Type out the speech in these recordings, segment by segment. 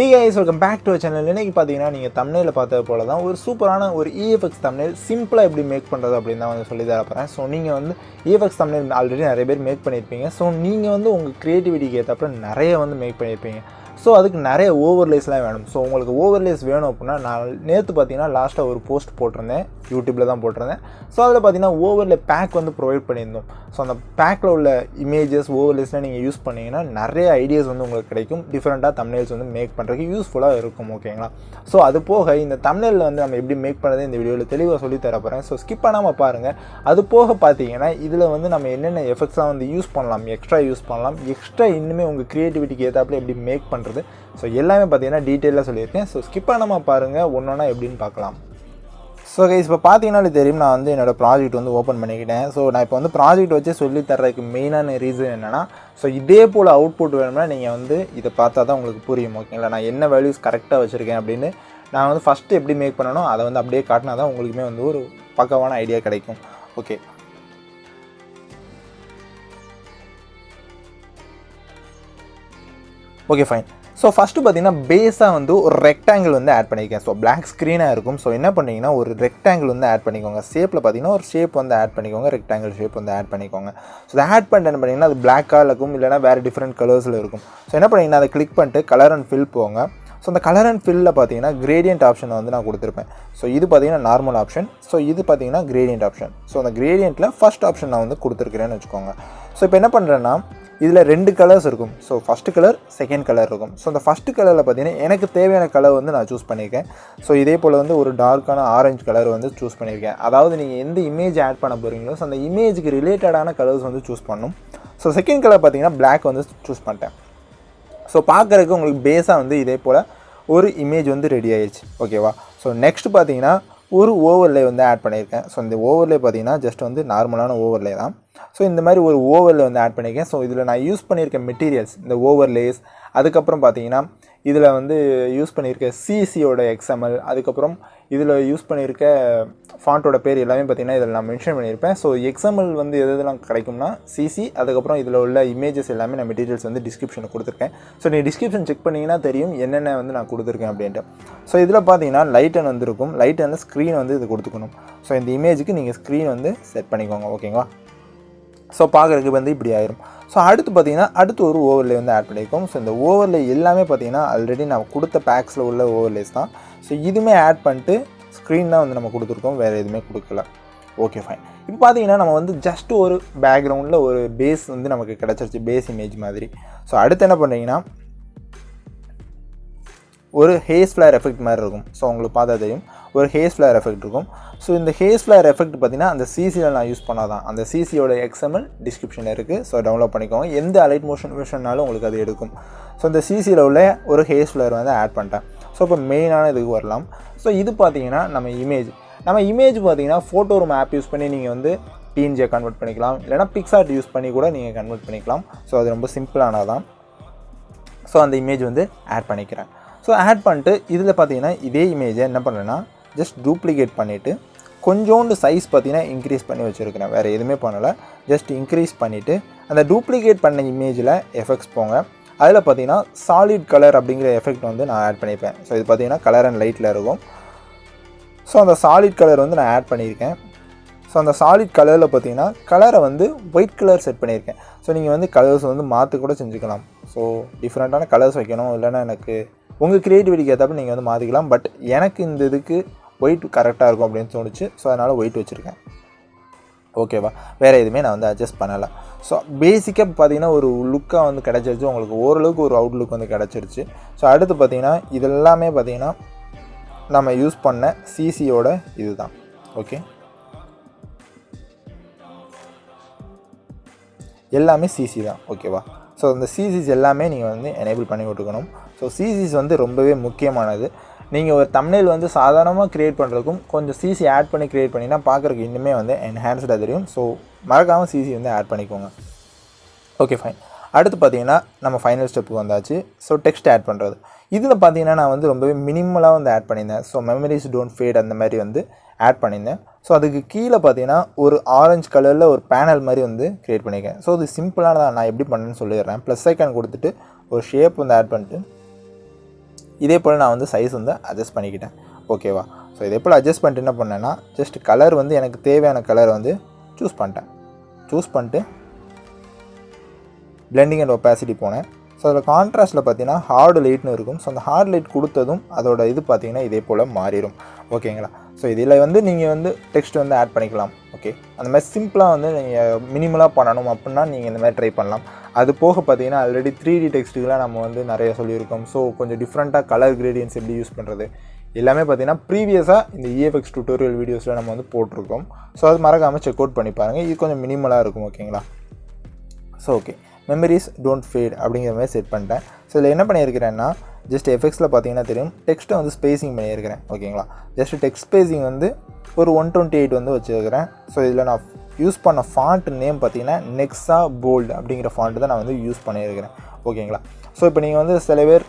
Hey guys, welcome back to our channel. இன்னைக்கு பாத்தீங்கன்னா நீங்க thumbnail பார்த்தது போல தான் ஒரு சூப்பரான ஒரு EFX thumbnail சிம்பிளா எப்படி மேக் பண்றது அப்படினு தான் சொல்லி தர போறேன். சோ நீங்க வந்து EFX thumbnail ஆல்ரெடி நிறைய பேர் மேக் பண்ணிருப்பீங்க. சோ நீங்க வந்து உங்க கிரியேட்டிவிட்டிக்கு ஏத்தப்ப நிறைய வந்து மேக் பண்ணிருப்பீங்க. சோ அதுக்கு நிறைய ஓவர்லேஸ்லாம் வேணும். சோ உங்களுக்கு ஓவர்லேஸ் வேணும் அப்படினா நான் நேத்து பாத்தீங்கன்னா லாஸ்டா ஒரு போஸ்ட் போட்டுருந்தேன். YouTubeல தான் போட்டுருந்தேன். சோ அதுல பாத்தீங்கன்னா ஓவர்லே பேக் வந்து ப்ரொவைட் பண்ணியிருந்தோம். சோ அந்த பேக்ல உள்ள இமேजेस ஓவர்லேஸ்லாம் நீங்க யூஸ் பண்ணீங்கன்னா நிறைய ஐடியாஸ் வந்து உங்களுக்கு கிடைக்கும். டிஃபரண்டா thumbnails வந்து மேக் பண்றதுக்கு யூஸ்ஃபுல்லா இருக்கும். ஓகேங்களா? சோ அது போக இந்த thumbnail வந்து நம்ம எப்படி மேக் பண்றது இந்த வீடியோல தெளிவா சொல்லி தர போறேன். சோ ஸ்கிப் பண்ணாம பாருங்க. அது போக பாத்தீங்கன்னா இதுல வந்து நம்ம என்னென்ன எஃபெக்ட்ஸ்லாம் வந்து யூஸ் பண்ணலாம், எக்ஸ்ட்ரா யூஸ் பண்ணலாம், எக்ஸ்ட்ரா இன்னுமே உங்க கிரியேட்டிவிட்டிக்கு ஏத்தாப்ல எப்படி மேக் பண்றது. சோ எல்லாமே பாத்தீங்கன்னா டீடைலா சொல்லியிருக்கேன். சோ ஸ்கிப் பண்ணாம பாருங்க. ஒவ்வொண்ணா எப்படின்னு பார்க்கலாம். ஸோ கைஸ் இப்போ பார்த்தீங்கன்னாலே தெரியும் நான் வந்து என்னோடய ப்ராஜெக்ட் வந்து ஓப்பன் பண்ணிக்கிட்டேன். ஸோ நான் இப்போ வந்து ப்ராஜெக்ட் வச்சு சொல்லி தர்றதுக்கு மெயினான ரீசன் என்னென்னா, ஸோ இதே போல் அவுட்புட் வேணும்னா நீங்கள் வந்து இதை பார்த்தா தான் உங்களுக்கு புரியும். ஓகேங்களா? நான் என்ன வேல்யூஸ் கரெக்டாக வச்சுருக்கேன் அப்படின்னு நான் வந்து ஃபஸ்ட்டு எப்படி மேக் பண்ணணும் அதை வந்து அப்படியே காட்டினா தான் உங்களுக்குமே வந்து ஒரு பக்கவான ஐடியா கிடைக்கும். Okay, okay fine. So first பார்த்தீங்கன்னா பேஸாக வந்து ஒரு ரெக்டாங்கிள் வந்து ஆட் பண்ணியிருக்கேன். ஸோ பிளாக் ஸ்க்ரீனாக இருக்கும். ஸோ என்ன பண்ணிங்கன்னா ஒரு ரெக்டாங்கிள் வந்து ஆட் பண்ணிக்கோங்க. ஷேப்பில் பார்த்தீங்கன்னா ஒரு ஷேப் வந்து ஆட் பண்ணிக்கோங்க. ரெக்டாங்கிள் ஷேப் வந்து ஆட் பண்ணிக்கோங்க. ஸோ அதை ஆட் பண்ணிட்டு என்ன பண்ணிங்கன்னா அது பிளாக்காக இருக்கும், இல்லைனா வேறு டிஃப்ரெண்ட் கலர்ஸில் இருக்கும். ஸோ என்ன பண்ணிங்கன்னா அதை கிளிக் பண்ணிட்டு கலர் அண்ட் ஃபில் போங்க. ஸோ அந்த கலர் அண்ட் ஃபில்லில் பார்த்தீங்கன்னா கிரேடியன்ட் ஆப்ஷன் வந்து நான் கொடுத்துருப்பேன். ஸோ இது பார்த்தீங்கன்னா நார்மல் ஆப்ஷன். ஸோ இது பார்த்தீங்கன்னா கிரேடியன்ட் ஆப்ஷன். ஸோ அந்த கிரேடியண்ட்டில் ஃபஸ்ட் ஆப்ஷன் நான் வந்து கொடுத்துருக்கிறேன்னு வச்சுக்கோங்க. ஸோ இப்போ என்ன பண்ணுறேன்னா இதில் ரெண்டு கலர்ஸ் இருக்கும். So first colour, second colour இருக்கும். ஸோ அந்த ஃபஸ்ட்டு கலரில் பார்த்தீங்கன்னா எனக்கு தேவையான கலர் வந்து நான் சூஸ் பண்ணியிருக்கேன். ஸோ இதே போல் வந்து ஒரு டார்க்கான ஆரஞ்சு கலர் வந்து சூஸ் பண்ணியிருக்கேன். அதாவது நீங்கள் எந்த இமேஜ் ஆட் பண்ண போகிறீங்களோ ஸோ அந்த இமேஜுக்கு ரிலேட்டடான கலர்ஸ் வந்து சூஸ் பண்ணணும். ஸோ செகண்ட் கலர் பார்த்தீங்கன்னா பிளாக் வந்து சூஸ் பண்ணிட்டேன். ஸோ பார்க்குறதுக்கு உங்களுக்கு பேஸாக வந்து இதே போல் ஒரு இமேஜ் வந்து ரெடி ஆயிடுச்சு. ஓகேவா? ஸோ நெக்ஸ்ட் பார்த்தீங்கன்னா ஒரு ஓவர்லே வந்து ஆட் பண்ணியிருக்கேன். ஸோ இந்த ஓவர்லே பார்த்தீங்கன்னா ஜஸ்ட் வந்து நார்மலான ஓவர்லே தான். ஸோ இந்த மாதிரி ஒரு ஓவர்லே வந்து ஆட் பண்ணியிருக்கேன். ஸோ இதில் நான் யூஸ் பண்ணியிருக்க மெட்டீரியல்ஸ் இந்த ஓவர்லேஸ், அதுக்கப்புறம் பார்த்தீங்கன்னா இதில் வந்து யூஸ் பண்ணியிருக்க சிசியோட XML, அதுக்கப்புறம் இதில் யூஸ் பண்ணியிருக்க ஃபாண்ட்டோட பேர் எல்லாமே பார்த்தீங்கன்னா இதில் நான் மென்ஷன் பண்ணியிருப்பேன். ஸோ XML வந்து எதெல்லாம் கிடைக்கும்னா சிசி, அதுக்கப்புறம் இதில் உள்ள இமேஜஸ் எல்லாமே நான் மெட்டீரியல்ஸ் வந்து டிஸ்கிரிப்ஷனில் கொடுத்துருக்கேன். ஸோ நீங்கள் டிஸ்கிரிப்ஷன் செக் பண்ணிங்கன்னா தெரியும் என்னென்ன வந்து நான் கொடுத்துருக்கேன் அப்படின்ட்டு. ஸோ இதில் பார்த்தீங்கன்னா லைட் அண்ட் வந்து இருக்கும். லைட் அண்ட் ஸ்க்ரீன் வந்து இது கொடுத்துக்கணும். ஸோ இந்த இமேஜுக்கு நீங்கள் ஸ்க்ரீன் வந்து செட் பண்ணிக்கோங்க. ஓகேங்களா? ஸோ பார்க்குறதுக்கு வந்து இப்படி ஆயிரும். ஸோ அடுத்து பார்த்தீங்கன்னா அடுத்து ஒரு ஓவர்லே வந்து ஆட் பண்ணியிருக்கோம். ஸோ இந்த ஓவர்லே எல்லாமே பார்த்தீங்கன்னா ஆல்ரெடி நான் கொடுத்த பேக்ஸில் உள்ள ஓவர்லேஸ் தான். ஸோ இதுவுமே ஆட் பண்ணிட்டு ஸ்க்ரீன் தான் வந்து நம்ம கொடுத்துருக்கோம், வேறு எதுவுமே கொடுக்கல. Okay fine. இப்போ பார்த்தீங்கன்னா நம்ம வந்து ஜஸ்ட் ஒரு பேக்ரவுண்டில் ஒரு பேஸ் வந்து நமக்கு கிடச்சிருச்சு, பேஸ் இமேஜ் மாதிரி. ஸோ அடுத்து என்ன பண்ணுறீங்கன்னா ஒரு ஹேஸ் ஃப்ளேர் எஃபெக்ட் மாதிரி இருக்கும். ஸோ உங்களுக்கு பார்த்தா தெரியும் ஒரு ஹேஸ் ஃப்ளேர் எஃபெக்ட் இருக்கும். ஸோ இந்த ஹேஸ் ஃப்ளேர் எஃபெக்ட் பார்த்தீங்கன்னா அந்த சிசியில் நான் யூஸ் பண்ணாதான். அந்த சிசியோட XML டிஸ்கிரிப்ஷனில் இருக்குது. ஸோ டவுன்லோட் பண்ணிக்கோங்க. எந்த அலைட் மோஷன் விஷன்னாலும் உங்களுக்கு அது எடுக்கும். ஸோ இந்த சிசியில் உள்ள ஒரு ஹேஸ் ஃப்ளேர் வந்து ஆட் பண்ணிட்டேன். ஸோ இப்போ மெயினான இதுக்கு வரலாம். ஸோ இது பார்த்தீங்கன்னா நம்ம இமேஜ் பார்த்தீங்கன்னா ஃபோட்டோ ரூம் ஆப் யூஸ் பண்ணி நீங்கள் வந்து PNG கன்வெர்ட் பண்ணிக்கலாம், இல்லைனா பிக்சார்ட் யூஸ் பண்ணி கூட நீங்கள் கன்வெர்ட் பண்ணிக்கலாம். ஸோ அது ரொம்ப சிம்பிளானதான். ஸோ அந்த இமேஜ் வந்து ஆட் பண்ணிக்கிறேன். ஸோ ஆட் பண்ணிட்டு இதில் பார்த்தீங்கன்னா இதே இமேஜை என்ன பண்ணுறேன்னா ஜஸ்ட் டூப்ளிகேட் பண்ணிவிட்டு கொஞ்சோண்டு சைஸ் பார்த்தீங்கன்னா இன்க்ரீஸ் பண்ணி வச்சுருக்கிறேன். வேறு எதுவுமே பண்ணலை. ஜஸ்ட் இன்க்ரீஸ் பண்ணிவிட்டு அந்த டூப்ளிகேட் பண்ண இமேஜில் எஃபெக்ட்ஸ் போங்க. அதில் பார்த்தீங்கன்னா சாலிட் கலர் அப்படிங்கிற எஃபெக்ட் வந்து நான் ஆட் பண்ணியிருப்பேன். ஸோ இது பார்த்தீங்கன்னா கலர் அண்ட் லைட்டில் இருக்கும். ஸோ அந்த சாலிட் கலர் வந்து நான் ஆட் பண்ணியிருக்கேன். ஸோ அந்த சாலிட் கலரில் பார்த்தீங்கன்னா கலரை வந்து ஒயிட் கலர் செட் பண்ணியிருக்கேன். ஸோ நீங்கள் வந்து கலர்ஸ் வந்து மாற்ற கூட செஞ்சுக்கலாம். ஸோ டிஃப்ரெண்ட்டான கலர்ஸ் வைக்கணும், இல்லைன்னா எனக்கு உங்கள் க்ரியேட்டிவிட்டிக்கு ஏற்றப்ப நீங்கள் வந்து மாற்றிக்கலாம். பட் எனக்கு இந்த இதுக்கு ஒயிட் கரெக்டாக இருக்கும் அப்படின்னு தோணுச்சு. ஸோ அதனால் ஒயிட் வச்சுருக்கேன். ஓகேவா? வேறு எதுவுமே நான் வந்து அட்ஜஸ்ட் பண்ணலை. ஸோ பேசிக்காக பார்த்தீங்கன்னா ஒரு லுக்காக வந்து கிடச்சிருச்சு. உங்களுக்கு ஓரளவுக்கு ஒரு அவுட்லுக் வந்து கிடச்சிருச்சு. ஸோ அடுத்து பார்த்தீங்கன்னா இதெல்லாமே பார்த்தீங்கன்னா நம்ம யூஸ் பண்ண சிசியோட இது தான். ஓகே, எல்லாமே சிசி தான். ஓகேவா? ஸோ அந்த சிசிஸ் எல்லாமே நீங்கள் வந்து எனேபிள் பண்ணி விட்டுக்கணும். ஸோ சிசிஸ் வந்து ரொம்பவே முக்கியமானது. நீங்கள் ஒரு thumbnail வந்து சாதாரணமாக க்ரியேட் பண்ணுறதுக்கும் கொஞ்சம் சிசி ஆட் பண்ணி க்ரியேட் பண்ணிங்கன்னா பார்க்குறதுக்கு இன்னுமே வந்து என்ஹான்ஸ்டாக தெரியும். ஸோ மறக்காமல் சிசி வந்து ஆட் பண்ணிக்கோங்க. Okay fine. அடுத்து பார்த்தீங்கன்னா நம்ம ஃபைனல் ஸ்டெப்புக்கு வந்தாச்சு. ஸோ டெக்ஸ்ட் ஆட் பண்ணுறது. இதில் பார்த்தீங்கன்னா நான் வந்து ரொம்பவே மினிமலாக வந்து ஆட் பண்ணியிருந்தேன். ஸோ மெமரிஸ் டோன்ட் ஃபேட் அந்த மாதிரி வந்து ஆட் பண்ணியிருந்தேன். ஸோ அதுக்கு கீழே பார்த்தீங்கன்னா ஒரு ஆரஞ்சு கலரில் ஒரு பேனல் மாதிரி வந்து க்ரியேட் பண்ணியிருக்கேன். ஸோ இது சிம்பிளானதான். நான் எப்படி பண்ணேன்னு சொல்லிடுறேன். ப்ளஸ் ஐக்கான் கொடுத்துட்டு ஒரு ஷேப் வந்து ஆட் பண்ணிட்டு இதே போல் நான் வந்து சைஸ் வந்து அட்ஜஸ்ட் பண்ணிக்கிட்டேன். ஓகேவா? ஸோ இதே போல் அட்ஜஸ்ட் பண்ணிட்டு என்ன பண்ணேன்னா, ஜஸ்ட் கலர் வந்து எனக்கு தேவையான கலர் வந்து சூஸ் பண்ணிட்டு பிளெண்டிங் அண்ட் ஒப்பாசிட்டி போனேன். ஸோ அதில் கான்ட்ராஸ்ட்டில் பார்த்தீங்கன்னா ஹார்டு லைட்னு இருக்கும். ஸோ அந்த ஹார்ட் லைட் கொடுத்ததும் அதோட இது பார்த்தீங்கன்னா இதே போல் மாறிடும். ஓகேங்களா? ஸோ இதில் வந்து நீங்கள் வந்து டெக்ஸ்ட் வந்து ஆட் பண்ணிக்கலாம். ஓகே, அந்த மாதிரி சிம்பிளாக வந்து நீங்கள் மினிமலாக பண்ணணும் அப்படின்னா நீங்கள் இந்த மாதிரி ட்ரை பண்ணலாம். அது போக பார்த்தீங்கன்னா ஆல்ரெடி 3D டெக்ஸ்ட்டுக்கெலாம் நம்ம வந்து நிறைய சொல்லியிருக்கோம். ஸோ கொஞ்சம் டிஃப்ரெண்ட்டாக கலர் கிரேடியன்ஸ் எப்படி யூஸ் பண்ணுறது எல்லாமே பார்த்தீங்கன்னா ப்ரீவியஸாக இந்த EFX டியூட்டோரியல் வீடியோஸில் நம்ம வந்து போட்டிருக்கோம். ஸோ அது மறக்காமல் செக் அவுட் பண்ணி பாருங்கள். இது கொஞ்சம் மினிமலாக இருக்கும். ஓகேங்களா? So okay, memories don't fade அப்படிங்கிற மாதிரி செட் பண்ணிட்டேன். ஸோ இதில் என்ன பண்ணியிருக்கிறேன்னா, ஜஸ்ட் எஃபெக்ட்ஸில் பார்த்தீங்கன்னா தெரியும், டெக்ஸ்ட்டை வந்து ஸ்பேசிங் பண்ணியிருக்கிறேன். ஓகேங்களா? ஜஸ்ட் டெக்ஸ்ட் ஸ்பேசிங் வந்து ஒரு 128 வந்து வச்சுருக்கிறேன். ஸோ இதில் நான் யூஸ் பண்ண ஃபாண்ட் நேம் பார்த்தீங்கன்னா நெக்ஸா போல்டு அப்படிங்கிற ஃபாண்ட்டு தான் நான் வந்து யூஸ் பண்ணியிருக்கிறேன். ஓகேங்களா? ஸோ இப்போ நீங்கள் வந்து சில பேர்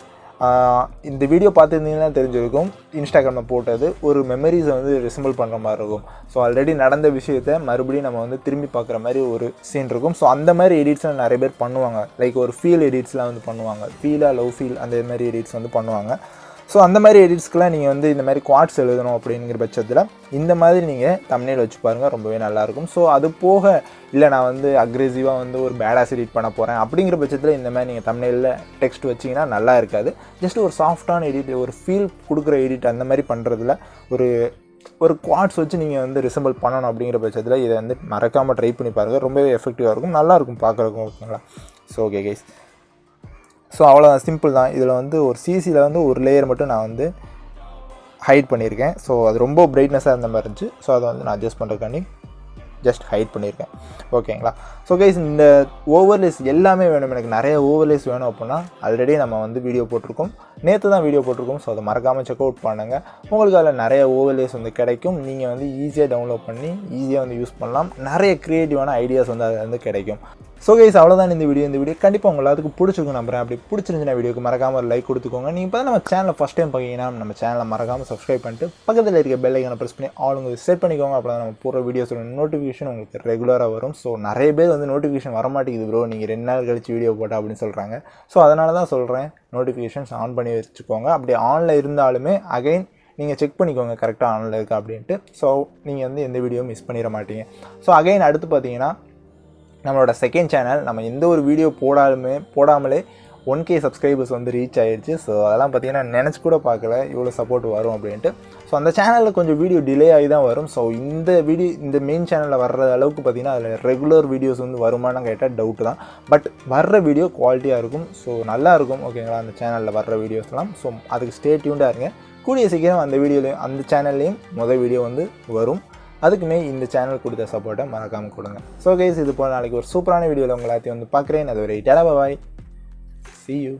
இந்த வீடியோ பார்த்துருந்தீங்கன்னா தெரிஞ்சிருக்கும், இன்ஸ்டாகிராமில் போட்டது ஒரு மெமரிஸை வந்து ரிசம்பிள் பண்ணுற மாதிரி இருக்கும். ஸோ ஆல்ரெடி நடந்த விஷயத்தை மறுபடியும் நம்ம வந்து திரும்பி பார்க்குற மாதிரி ஒரு சீன் இருக்கும். ஸோ அந்த மாதிரி எடிட்ஸ்லாம் நிறைய பேர் பண்ணுவாங்க. லைக் ஒரு ஃபீல் எடிட்ஸ்லாம் வந்து பண்ணுவாங்க. ஃபீலாக லவ் ஃபீல் அந்த மாதிரி எடிட்ஸ் வந்து பண்ணுவாங்க. ஸோ அந்த மாதிரி எடிட்ஸ்க்கெலாம் நீங்கள் வந்து இந்த மாதிரி குவாட்ஸ் எழுதணும் அப்படிங்கிற பட்சத்தில் இந்த மாதிரி நீங்கள் தம்ப்நெயில் வச்சு பாருங்கள், ரொம்பவே நல்லாயிருக்கும். ஸோ அது போக இல்லை நான் வந்து அக்ரெசிவாக வந்து ஒரு பேடாஸ் எடிட் பண்ண போகிறேன் அப்படிங்கிற பட்சத்தில் இந்த மாதிரி நீங்கள் தம்ப்நெயிலில் டெக்ஸ்ட் வச்சிங்கன்னா நல்லா இருக்காது. ஜஸ்ட் ஒரு சாஃப்டான எடிட், ஒரு ஃபீல் கொடுக்குற எடிட் அந்த மாதிரி பண்ணுறதுல ஒரு குவாட்ஸ் வச்சு நீங்கள் வந்து ரிசம்பிள் பண்ணணும் அப்படிங்கிற பட்சத்தில் இதை வந்து மறக்காமல் ட்ரை பண்ணி பாருங்கள். ரொம்பவே எஃபெக்டிவாக இருக்கும், நல்லாயிருக்கும் பார்க்குறதுக்கும். ஓகேங்களா? ஸோ ஓகே கைஸ், ஸோ அவ்வளோதான், சிம்பிள் தான். இதில் வந்து ஒரு சிசியில் வந்து ஒரு லேயர் மட்டும் நான் வந்து ஹைட் பண்ணியிருக்கேன். ஸோ அது ரொம்ப பிரைட்னஸாக இருந்த மாதிரி இருந்துச்சு. ஸோ அதை வந்து நான் அட்ஜஸ்ட் பண்ணுறதுக்காண்டி ஜஸ்ட் ஹைட் பண்ணியிருக்கேன். ஓகேங்களா? ஸோ கைஸ், இந்த ஓவர்லேஸ் எல்லாமே வேணும், எனக்கு நிறைய ஓவர்லேஸ் வேணும் அப்படின்னா ஆல்ரெடி நம்ம வந்து வீடியோ போட்டிருக்கோம், நேற்று தான் வீடியோ போட்டிருக்கோம். ஸோ அதை மறக்காமல் செக் அவுட் பண்ணுங்கள். உங்களுக்கு அதில் நிறைய ஓவர்லேஸ் வந்து கிடைக்கும். நீங்கள் வந்து ஈஸியாக டவுன்லோட் பண்ணி ஈஸியாக வந்து யூஸ் பண்ணலாம். நிறைய க்ரியேட்டிவான ஐடியாஸ் வந்து அதில் வந்து கிடைக்கும். ஸோ கைஸ், அவ்வளோதான் இந்த வீடியோ கண்டிப்பாக உங்கள் எல்லாத்துக்கும் பிடிச்சிருக்கும் நம்புறேன். அப்படி பிடிச்சிருந்துச்சுன்னா வீடியோக்கு மறக்காமல் ஒரு லைக் கொடுத்துக்கோங்க. நீங்கள் இப்போ தான் நம்ம சேனலை ஃபஸ்ட் டைம் பார்க்கீங்கன்னா நம்ம சேனலை மறக்காமல் சப்ஸ்கிரைப் பண்ணிட்டு பக்கத்தில் இருக்க பெல் ஐக்கானை ப்ரெஸ் பண்ணி ஆல் உங்களுக்கு செட் பண்ணிக்கோங்க. அப்போ தான் நம்ம போகிற வீடியோஸோட நோட்டிஃபிகேஷன் உங்களுக்கு ரெகுலராக வரும். ஸோ நிறைய பேர் வந்து நோட்டிஃபிகேஷன் வரமாட்டேங்குது ப்ரோ, நீங்கள் 2 நாள் கழிச்சு வீடியோ போட்டால் அப்படின்னு சொல்கிறாங்க. ஸோ அதனால தான் சொல்கிறேன், நோட்டிஃபிகேஷன்ஸ் ஆன் பண்ணி வச்சுக்கோங்க. அப்படி ஆனில் இருந்தாலுமே அகைன் நீங்கள் செக் பண்ணிக்கோங்க கரெக்டாக ஆனில் இருக்கா அப்படின்ட்டு. ஸோ நீங்கள் வந்து எந்த வீடியோ மிஸ் பண்ணிட மாட்டீங்க. ஸோ அகைன் அடுத்து பார்த்தீங்கன்னா நம்மளோட செகண்ட் சேனல், நம்ம எந்த ஒரு வீடியோ போடாமலே 1K சப்ஸ்கிரைபர்ஸ் வந்து ரீச் ஆகிடுச்சு. ஸோ அதெல்லாம் பார்த்தீங்கன்னா நினச்சி கூட பார்க்கல இவ்வளோ சப்போர்ட் வரும் அப்படின்ட்டு. ஸோ அந்த சேனலில் கொஞ்சம் வீடியோ டிலே ஆகி தான் வரும். ஸோ இந்த மெயின் சேனலில் வர்ற அளவுக்கு பார்த்தீங்கன்னா அதில் ரெகுலர் வீடியோஸ் வந்து வருமானு கேட்டால் டவுட்டு தான். பட் வர்ற வீடியோ குவாலிட்டியாக இருக்கும். ஸோ நல்லாயிருக்கும். ஓகேங்களா? அந்த சேனலில் வர்ற வீடியோஸ்லாம். ஸோ அதுக்கு ஸ்டே டியூன்டாக இருங்க. கூடிய சீக்கிரம் அந்த சேனல்லையும் வீடியோ வந்து வரும். அதுக்குமே இந்த சேனல் கொடுத்த சப்போர்ட்டை மறக்காமல் கொடுங்க. ஸோ கைஸ், இது போல் நாளைக்கு ஒரு சூப்பரான வீடியோவில் உங்கள் எல்லாத்தையும் வந்து பார்க்குறேன். அது ஒரு பாய். See you.